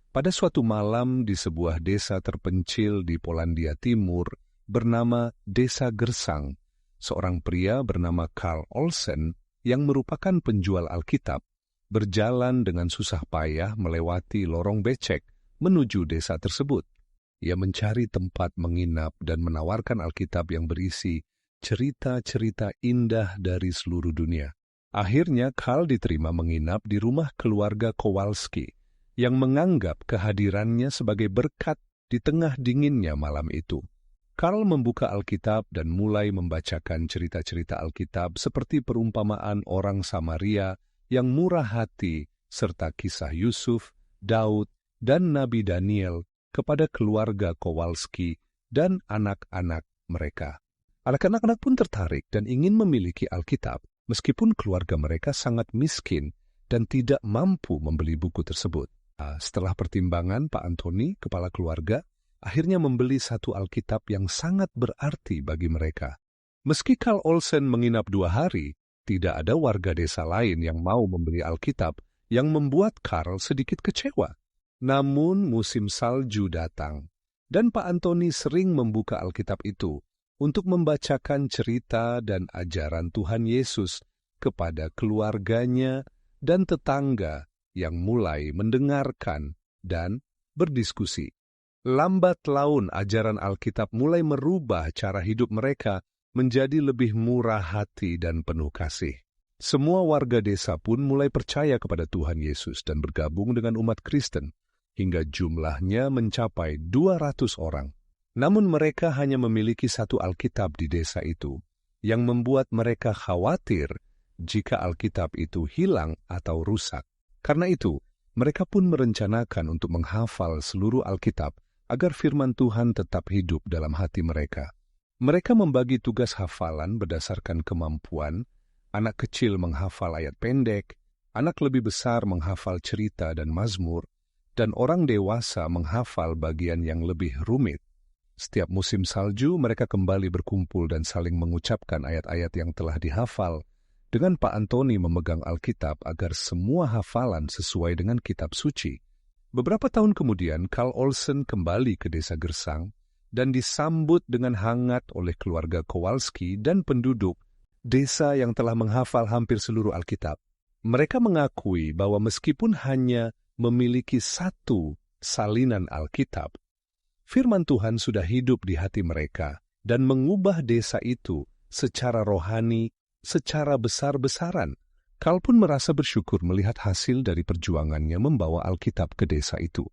Pada suatu malam di sebuah desa terpencil di Polandia Timur bernama Desa Gersang, seorang pria bernama Carl Olsen yang merupakan penjual Alkitab berjalan dengan susah payah melewati lorong becek menuju desa tersebut. Ia mencari tempat menginap dan menawarkan Alkitab yang berisi cerita-cerita indah dari seluruh dunia. Akhirnya Carl diterima menginap di rumah keluarga Kowalski yang menganggap kehadirannya sebagai berkat di tengah dinginnya malam itu. Carl membuka Alkitab dan mulai membacakan cerita-cerita Alkitab seperti perumpamaan orang Samaria yang murah hati serta kisah Yusuf, Daud, dan Nabi Daniel kepada keluarga Kowalski dan anak-anak mereka. Anak-anak pun tertarik dan ingin memiliki Alkitab meskipun keluarga mereka sangat miskin dan tidak mampu membeli buku tersebut. Setelah pertimbangan, Pak Antoni, kepala keluarga, akhirnya membeli satu Alkitab yang sangat berarti bagi mereka. Meski Carl Olsen menginap 2 hari, tidak ada warga desa lain yang mau membeli Alkitab yang membuat Carl sedikit kecewa. Namun musim salju datang, dan Pak Antoni sering membuka Alkitab itu untuk membacakan cerita dan ajaran Tuhan Yesus kepada keluarganya dan tetangga yang mulai mendengarkan dan berdiskusi. Lambat laun ajaran Alkitab mulai merubah cara hidup mereka menjadi lebih murah hati dan penuh kasih. Semua warga desa pun mulai percaya kepada Tuhan Yesus dan bergabung dengan umat Kristen, hingga jumlahnya mencapai 200 orang. Namun mereka hanya memiliki satu Alkitab di desa itu, yang membuat mereka khawatir jika Alkitab itu hilang atau rusak. Karena itu, mereka pun merencanakan untuk menghafal seluruh Alkitab agar firman Tuhan tetap hidup dalam hati mereka. Mereka membagi tugas hafalan berdasarkan kemampuan, anak kecil menghafal ayat pendek, anak lebih besar menghafal cerita dan mazmur, dan orang dewasa menghafal bagian yang lebih rumit. Setiap musim salju, mereka kembali berkumpul dan saling mengucapkan ayat-ayat yang telah dihafal, dengan Pak Antoni memegang Alkitab agar semua hafalan sesuai dengan kitab suci. Beberapa tahun kemudian, Carl Olsen kembali ke desa Gersang dan disambut dengan hangat oleh keluarga Kowalski dan penduduk desa yang telah menghafal hampir seluruh Alkitab. Mereka mengakui bahwa meskipun hanya memiliki satu salinan Alkitab, firman Tuhan sudah hidup di hati mereka dan mengubah desa itu secara rohani, secara besar-besaran. Carl pun merasa bersyukur melihat hasil dari perjuangannya membawa Alkitab ke desa itu.